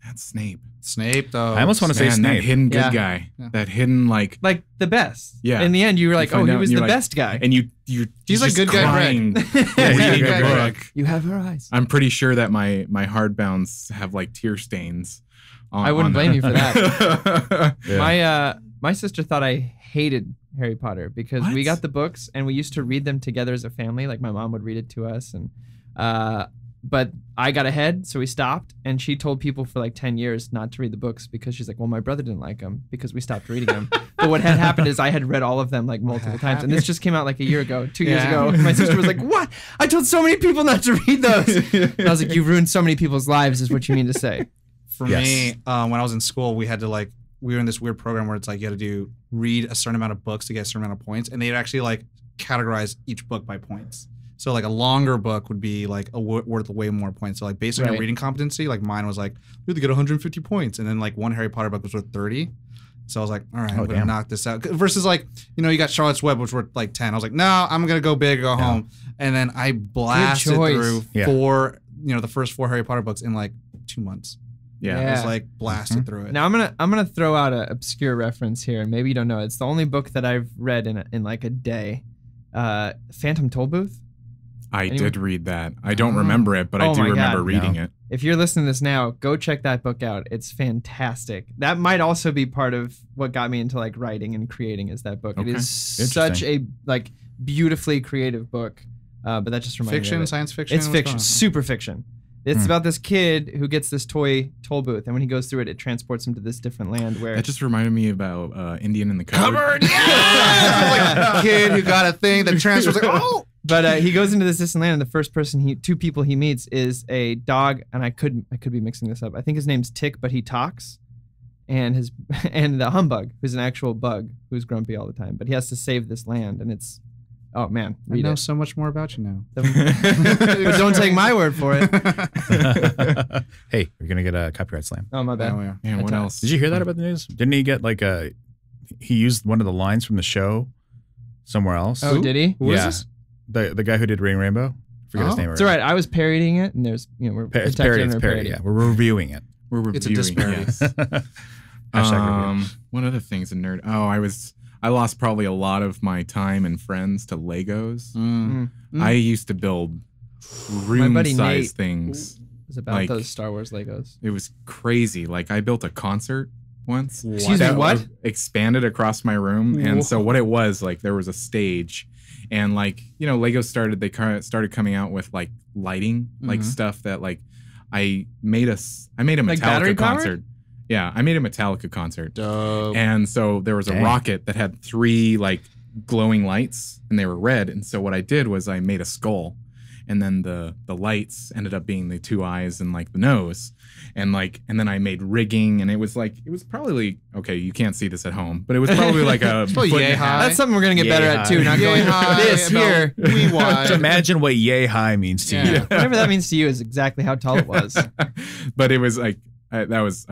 that's Snape. Snape, though. I almost want to say Man, Snape. that hidden good Yeah. guy. Yeah. That hidden like, Like the best. Yeah. In the end, you were like, You find oh, he out was and the you're like- best guy. and you He's like just good guy crying, Greg. yeah, He's reading good a guy Greg. book. You have her eyes. I'm pretty sure that my hardbounds have like tear stains. I wouldn't blame you for that. Yeah. My sister thought I hated Harry Potter because we What? got the books and we used to read them together as a family. Like my mom would read it to us, and but I got ahead, so we stopped. And she told people for like 10 years not to read the books because she's like, well, my brother didn't like them because we stopped reading them. But what had happened is I had read all of them like multiple times, and this just came out like a year ago, 2 years Yeah. ago. My sister was like, what? I told so many people not to read those. And I was like, you ruined so many people's lives, is what you mean to say. For Yes. me, when I was in school, we had to we were in this weird program where it's like you had to read a certain amount of books to get a certain amount of points, and they'd actually like categorize each book by points. So like a longer book would be like worth way more points. So like based on your reading competency, like mine was like you have to get 150 points, and then like one Harry Potter book was worth 30. So I was like, all right, I'm gonna knock this out. Versus like you got Charlotte's Web, which were like 10. I was like, no, I'm gonna go big, go home, and then I blasted through the first 4 Harry Potter books in like 2 months. Yeah. It was like blasted through it. Now I'm gonna throw out an obscure reference here, and maybe you don't know. It's the only book that I've read in like a day. Phantom Tollbooth. I did read that. I don't remember it, but I do remember reading it. If you're listening to this now, go check that book out. It's fantastic. That might also be part of what got me into like writing and creating. Is that book? Okay. It is such a like beautifully creative book. But that just reminds me of it. Science fiction. It's fiction, super fiction. It's about this kid who gets this toy toll booth, and when he goes through it, it transports him to this different land where... That just reminded me about Indian in the Cupboard. Yeah! Like a kid who got a thing that transports like, oh! But he goes into this distant land, and the first person two people he meets is a dog, and I could be mixing this up. I think his name's Tick, but he talks, and the Humbug, who's an actual bug who's grumpy all the time, but he has to save this land, and it's... Oh man, I know so much more about you now. But don't take my word for it. Hey, you're gonna get a copyright slam. Oh my bad. Oh, yeah. Man, what else? Did you hear that about the news? Didn't he get like he used one of the lines from the show somewhere else? Oh, did he? Who was this? The guy who did Reading Rainbow. I forget his name. It's all right. I was parodying it, and there's we're it's parody. Yeah, we're reviewing it. We're reviewing. It's a disparity. Yes. What other things in nerd? Oh, I lost probably a lot of my time and friends to Legos. I used to build room-sized things. It was about those Star Wars Legos. It was crazy. Like I built a concert once. Excuse me, what? Expanded across my room, and so what it was like, there was a stage, and like Legos started coming out with like lighting, like stuff that like I made a Metallica concert. Yeah, I made a Metallica concert. Dope. And so there was a rocket that had 3 like glowing lights, and they were red. And so what I did was I made a skull, and then the lights ended up being the 2 eyes and like the nose, and then I made rigging, and it was probably okay. You can't see this at home, but it was probably like a foot and a half. That's something we're gonna get better at too. Not going this here. Just imagine what yay high means to you. Whatever that means to you is exactly how tall it was. But it was like. I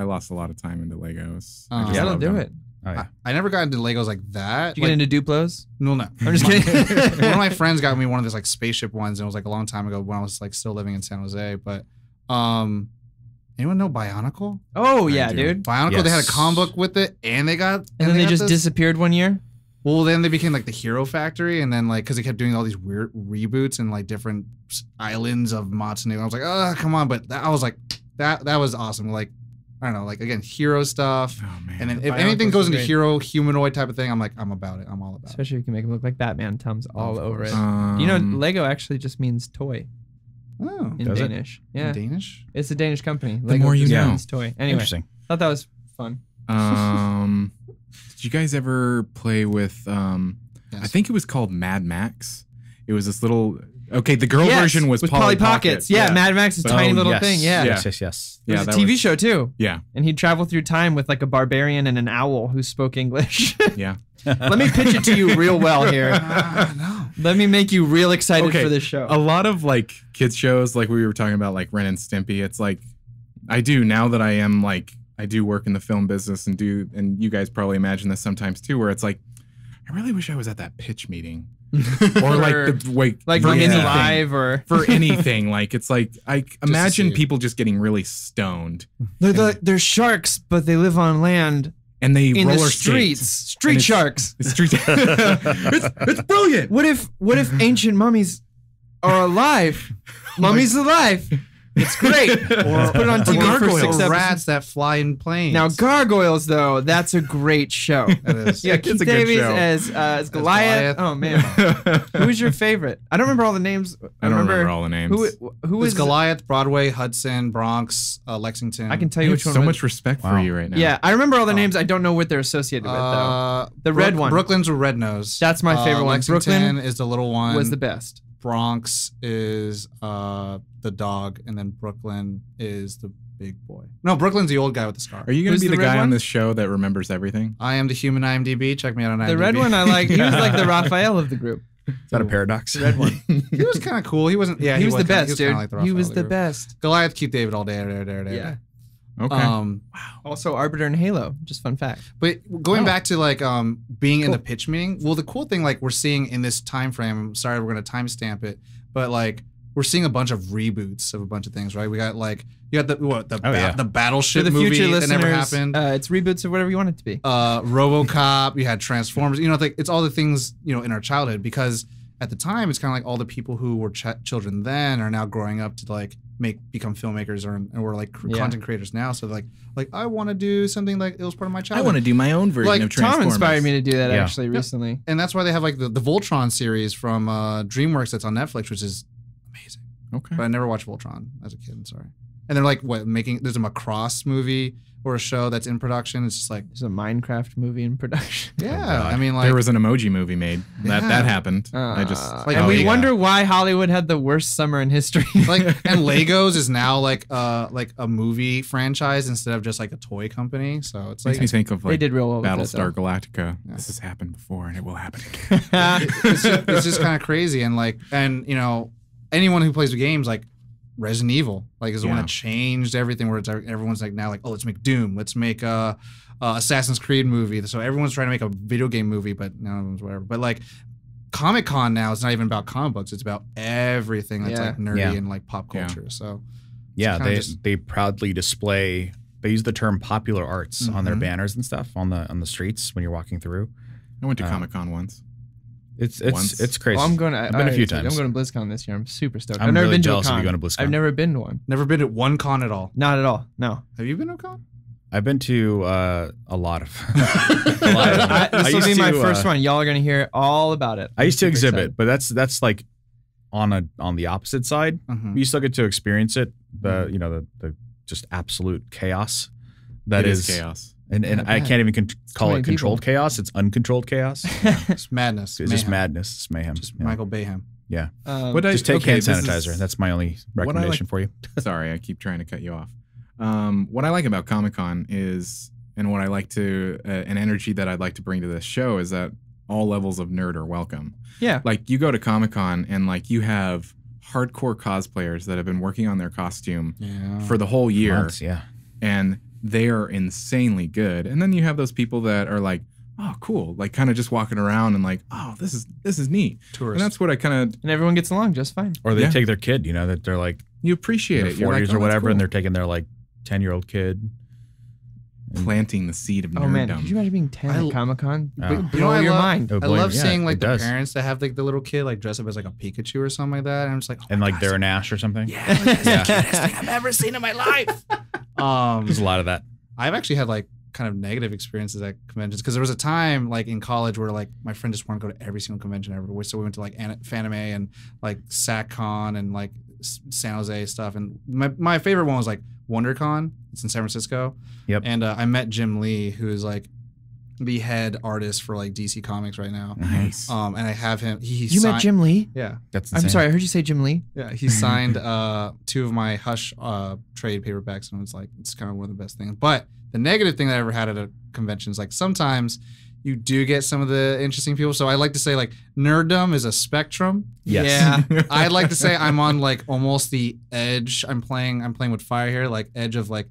lost a lot of time into Legos. Yeah, I'll do it. Oh, yeah. I never got into Legos like that. Did you get into Duplos? No. I'm just kidding. One of my friends got me one of those like spaceship ones, and it was like a long time ago when I was like still living in San Jose. But anyone know Bionicle? Oh yeah, dude. Bionicle. Yes. They had a comic book with it, and they then they just disappeared one year. Well, then they became like the Hero Factory, and then like because they kept doing all these weird reboots and like different islands of Matsuno. I was like, oh come on, but I was like that was awesome. Like. I don't know, like again, hero stuff. Oh, man. And then if anything goes into hero, humanoid type of thing, I'm like, I'm about it. I'm all about it. Especially if you can make him look like Batman. Tom's all over it. Lego actually just means toy. Oh, in Danish. Yeah. In Danish? It's a Danish company. The Lego more you know. means toy. Anyway, interesting. Thought that was fun. Did you guys ever play with? I think it was called Mad Max. It was this little. Okay, the girl version was Polly Pockets. Yeah, Mad Max is a tiny little thing. Yeah. Yes. It was a TV show too. Yeah. And he'd travel through time with like a barbarian and an owl who spoke English. Yeah. Let me pitch it to you real well here. No. Let me make you real excited for this show. A lot of like kids shows, like we were talking about, like Ren and Stimpy. It's like I do now that I am like I do work in the film business and you guys probably imagine this sometimes too, where it's like I really wish I was at that pitch meeting. Or like for Indie Live or for anything. Like it's like I imagine people just getting really stoned. They're sharks, but they live on land and they in roller the streets. Street sharks. It's brilliant. What if ancient mummies are alive? Mummies alive. It's great. Let's put it on TV for 6 episodes. Rats that fly in planes. Now, Gargoyles, though, that's a great show. It is. Yeah, Keith Davies as Goliath. Oh, man. Who was your favorite? I don't remember all the names. I don't remember all the names. Who was Goliath, Broadway, Hudson, Bronx, Lexington. I can tell you which one. So much respect for you right now. Yeah, I remember all the names. I don't know what they're associated with, though. The red one. Brooklyn's a red nose. That's my favorite one. Lexington Brooklyn is the little one. Was the best. Bronx is the dog, and then Brooklyn is the big boy. No, Brooklyn's the old guy with the scar. Are you going to be the guy on this show that remembers everything? I am the human IMDb. Check me out on IMDb. The red one I like. He was like the Raphael of the group. Is that a paradox? Red one. He was kind of cool. He wasn't. Yeah, he was the kinda- best, dude. Like He was the best. Goliath, keep David all day. Yeah. Okay. Also, Arbiter and Halo. Just fun fact. But going back to like being in the pitch meeting, well, the cool thing like we're seeing in this time frame. Sorry, we're gonna timestamp it, but like we're seeing a bunch of reboots of a bunch of things, right? We got like you got the Battleship For the movie future that listeners, never happened. It's reboots of whatever you want it to be. RoboCop. You had Transformers. You know, like it's all the things in our childhood because at the time it's kind of like all the people who were children then are now growing up to like become filmmakers or we're like content creators now. So like I want to do something like it was part of my childhood. I want to do my own version Like, of Transformers. Tom inspired me to do that actually recently. And that's why they have like the Voltron series from DreamWorks that's on Netflix, which is amazing. Okay. But I never watched Voltron as a kid. I'm sorry. And they're like there's a Macross movie or a show that's in production. It's just like There's a Minecraft movie in production. yeah. I mean like there was an emoji movie made. That happened. I just and we wonder why Hollywood had the worst summer in history. like and Legos is now like a movie franchise instead of just like a toy company. So it's makes like me think of they like did real well with Battlestar that, Galactica. Yeah. This has happened before and it will happen again. it's just kind of crazy and anyone who plays the games like Resident Evil like is the one that changed everything where everyone's like now like let's make Doom, let's make Assassin's Creed movie. So everyone's trying to make a video game movie, but no one's whatever. But like Comic-Con now it's not even about comic books, it's about everything that's like nerdy and like pop culture. So they proudly display. They use the term popular arts on their banners and stuff on the streets when you're walking through. I went to Comic-Con once. It's crazy. Well, I've been a few times. I'm going to BlizzCon this year. I'm super stoked. I'm I've never really been to a jealous of con. you going to BlizzCon. I've never been to one. never been to one con at all. Not at all. No. Have you been to a con? I've been to a lot of. a lot of them. This will be my first one. Y'all are going to hear all about it. I used to I'm super exhibit, but that's like on the opposite side. Mhm. You still get to experience it. The just absolute chaos that It is chaos. And Yeah, I can't even call many it controlled chaos. It's uncontrolled chaos. It's madness. It's just madness. It's mayhem. Just Yeah. Michael Bayham. Yeah. Just Take hand sanitizer. That's my only recommendation for you. Sorry, I keep trying to cut you off. What I like about Comic-Con is, and what I like to, an energy that I'd like to bring to this show is that all levels of nerd are welcome. Yeah. Like you go to Comic-Con and like you have hardcore cosplayers that have been working on their costume for the whole year. Months, yeah. And they are insanely good. And then you have those people that are like, oh, cool. Like kind of just walking around and like, oh, this is neat. Tourists. And that's what I kind of, And everyone gets along just fine. Or they Yeah. take their kid, that they're like you appreciate in it. their 40s You're like, or oh, whatever, that's and they're cool. taking their like 10-year-old kid. Planting the seed of nerddom. Oh man, could you imagine being 10 at Comic-Con? Oh. Blow your mind. It'll I blow love your- seeing yeah, like it the does. parents that have like the little kid like dress up as like a Pikachu or something like that. And I'm just like, oh And my like God, they're an Ash or something. yeah, like, that's the cutest thing I've ever seen in my life. There's a lot of that. I've actually had like kind of negative experiences at conventions because there was a time like in college where like my friend just wanted to go to every single convention ever. So we went to like Fanime and like SatCon and like San Jose stuff. And my favorite one was like WonderCon. It's in San Francisco. Yep. And I met Jim Lee, who is like the head artist for like DC Comics right now. Nice. And I have him. You met Jim Lee? Yeah. That's I'm insane. sorry, I heard you say Jim Lee. Yeah, he signed 2 of my Hush trade paperbacks, and it's kind of one of the best things. But the negative thing that I ever had at a convention is like sometimes you do get some of the interesting people. So I like to say like nerddom is a spectrum. Yes. Yeah. I like to say I'm on like almost the edge. I'm playing with fire here, like edge of like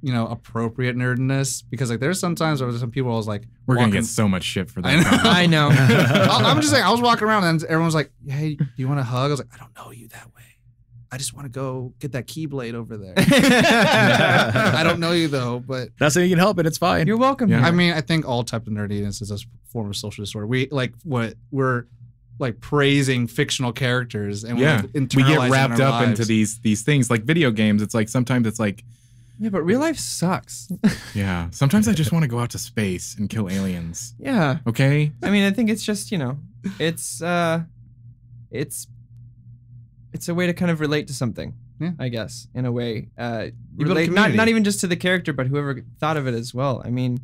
appropriate nerdiness, because like there's sometimes where some people I was like We're going to walking- get so much shit for I know. that. I know. I'm just saying I was walking around and everyone was like, "Hey, do you want a hug?" I was like, "I don't know you that way. I just want to go get that keyblade over there." I don't know you though, but That's how you can help it. It's fine. You're welcome. Yeah. here. I mean, I think all type of nerdiness is a form of social disorder. We're like praising fictional characters, and Yeah. we We internalize get it in wrapped our up into lives. these things like video games. It's like sometimes it's like, Yeah, but real life sucks. yeah, sometimes I just want to go out to space and kill aliens. Yeah. Okay? I mean, I think it's just, it's a way to kind of relate to something. Yeah. I guess, in a way. build a Relate, community. not even just to the character, but whoever thought of it as well. I mean,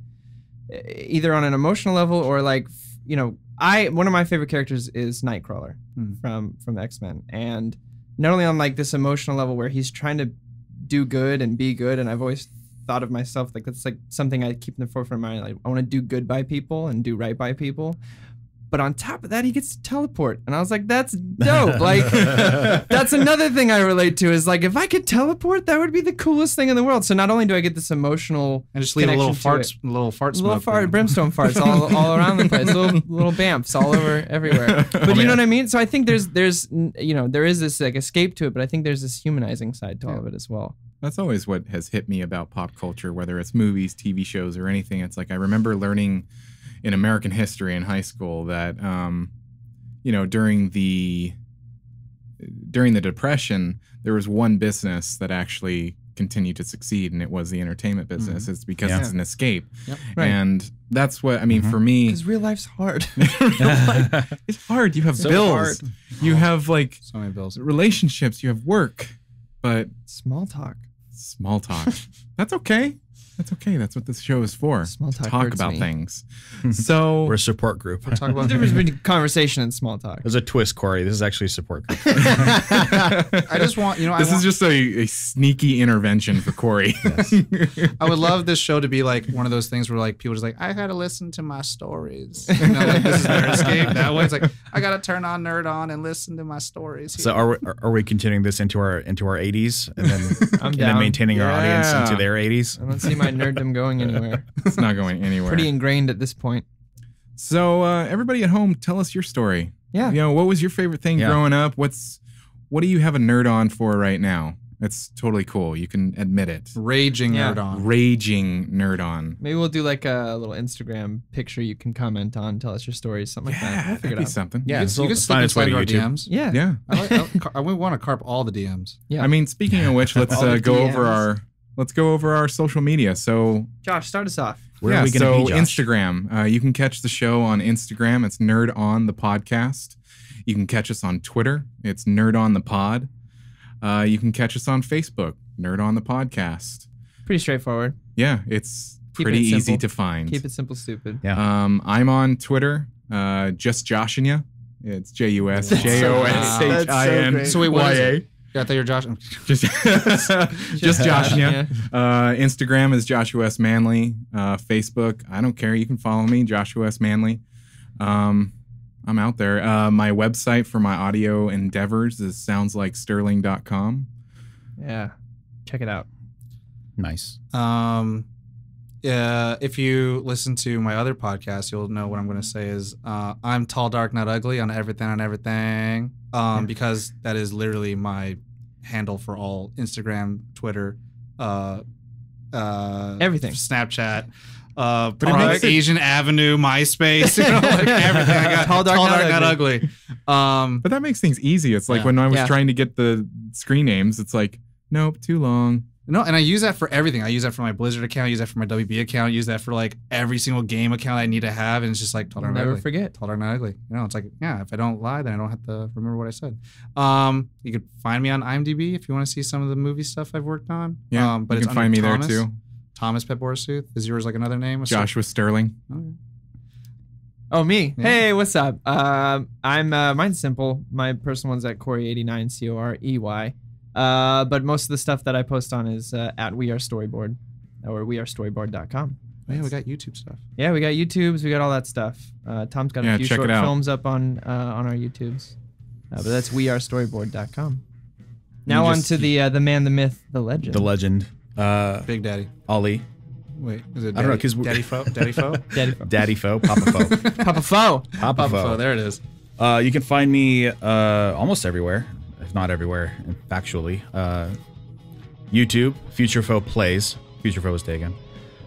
either on an emotional level or like, one of my favorite characters is Nightcrawler from X-Men. And not only on like this emotional level where he's trying to do good and be good, and I've always thought of myself like that's like something I keep in the forefront of my mind. Like I want to do good by people and do right by people. But on top of that, he gets to teleport. And I was like, that's dope. Like, that's another thing I relate to is like, if I could teleport, that would be the coolest thing in the world. So not only do I get this emotional And just leave a little connection fart, to it, little fart little smoke. fart, brimstone farts all around the place, little bamfs all over everywhere. But you know what I mean? So I think there is this like escape to it, but I think there's this humanizing side to all of it as well. That's always what has hit me about pop culture, whether it's movies, TV shows, or anything. It's like I remember learning in American history in high school that, during the Depression, there was one business that actually continued to succeed, and it was the entertainment business. It's because it's an escape. Yep. Right. And that's what, I mean, for me, Because real life's hard. it's hard. You have So bills. hard. You have like So many bills. relationships. You have work. But Small talk. small talk. That's okay. That's okay. That's what this show is for. Small talk Talk hurts about me. things. So We're a support group. Talk about The difference between conversation and small talk. There's a twist, Corey. This is actually a support group. I just want, this is just a sneaky intervention for Corey. I would love this show to be like one of those things where like people just like, I gotta listen to my stories. You know, like this is their escape. That way it's like, I gotta turn on Nerd On and listen to my stories. So are we continuing this into our 80s and then I'm down. maintaining our audience Yeah. into their 80s? I don't see my nerddom going anywhere. It's not going anywhere. Pretty ingrained at this point. So everybody at home, tell us your story. Yeah. What was your favorite thing growing up? What do you have a nerd on for right now? It's totally cool. You can admit it. Raging Yeah. Nerd On. Raging nerd on. Maybe we'll do like a little Instagram picture you can comment on, tell us your stories, something like that. We'll that'd figure be it out. something. Yeah, You so can it's slip find its way inside to our YouTube. DMs. Yeah. Yeah. I want to carp all the DMs. Yeah. I mean, speaking of which, let's All the go over DMs. let's go over our social media. So Josh, start us off. Where are we going to be, Josh? Instagram. You can catch the show on Instagram. It's Nerd On the Podcast. You can catch us on Twitter. It's Nerd On the Pod. You can catch us on Facebook. Nerd On the Podcast. Pretty straightforward. Yeah, it's Keep pretty it simple. easy to find. Keep it simple, stupid. Yeah. I'm on Twitter. Just Joshin ya. It's JUS That's so JOSHIN. So wait, what is it? Yeah, I thought you were Josh. Just Joshin ya. Instagram is Joshua S. Manley. Facebook, I don't care. You can follow me, Joshua S. Manley. I'm out there. My website for my audio endeavors is soundslikesterling.com. Yeah. Check it out. Nice. If you listen to my other podcast, you'll know what I'm going to say is I'm tall, dark, not ugly on everything. Because that is literally my handle for all Instagram, Twitter, Everything. Snapchat, it makes it- Asian Avenue, MySpace, like everything. I got Tall, dark, not ugly. But that makes things easy. It's like Yeah. when I was Yeah. trying to get the screen names, it's like, nope, too long. No, and I use that for everything. I use that for my Blizzard account. I use that for my WB account. I use that for like every single game account I need to have. And it's just like, tall, dark, not Never ugly. forget. Tall, dark, not ugly. You know, it's like, yeah, if I don't lie, then I don't have to remember what I said. You could find me on IMDb if you want to see some of the movie stuff I've worked on. Yeah, but you it's can find me under there Thomas. too. Thomas Pet Borsooth. Is yours like another name? Joshua Sterling. Okay. Oh, me. Yeah. Hey, what's up? Mine's simple. My personal one's at Corey89, Corey. But most of the stuff that I post on is at We Are Storyboard or wearestoryboard.com. Oh, yeah, we got YouTube stuff. Yeah, we got YouTubes. We got all that stuff. Tom's got Yeah, a few check short it out. films up on our YouTubes. But that's wearestoryboard.com. Now You on just- to the man, the myth, the legend. The legend. Big Daddy. Ollie. Wait, is it Daddy, I don't know, 'cause Daddy Fo? Daddy Fo? Daddy Daddy Foe. Papa Foe. Papa Foe. Papa Foe. There it is. You can find me almost everywhere, if not everywhere, factually. YouTube, Future Foe Plays. Future Foe was taken.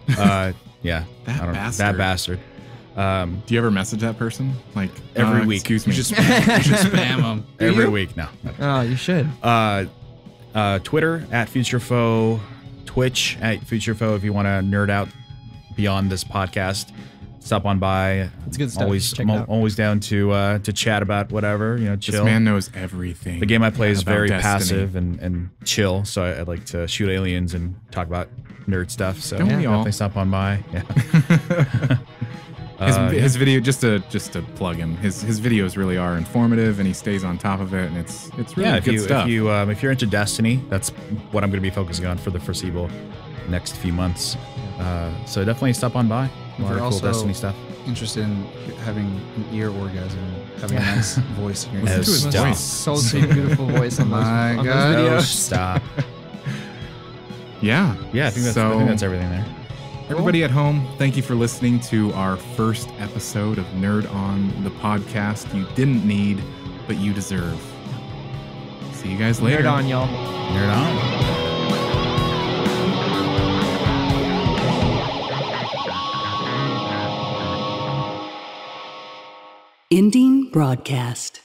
Yeah. That I don't know. bastard. That bastard. Do you ever message that person? Like Every week. Excuse me. You should spam them. Every you? week. No. Oh, you should. Twitter at Future Foe, Twitch at Future Foe if you want to nerd out beyond this podcast. Stop on by. It's good stuff. Always, Check it out. always down to chat about whatever, this chill. man knows everything. The game I play is about very Destiny. passive and chill, so I like to shoot aliens and talk about nerd stuff. So Don't we all? definitely stop on by. Yeah. His video, just to plug him, his videos really are informative, and he stays on top of it, and it's really Yeah, good stuff. if you're into Destiny, that's what I'm going to be focusing on for the foreseeable next few months. So definitely stop on by. A lot of cool Destiny stuff. interested in having an ear orgasm, having a nice voice. Hearing Listen to his Stop. voice. Sultry, beautiful voice on those, My on God. those Oh, videos. stop. Yeah. Yeah, I think that's everything there. Everybody at home, thank you for listening to our first episode of Nerd On, the podcast you didn't need, but you deserve. See you guys later. Nerd on, y'all. Nerd on. Ending broadcast.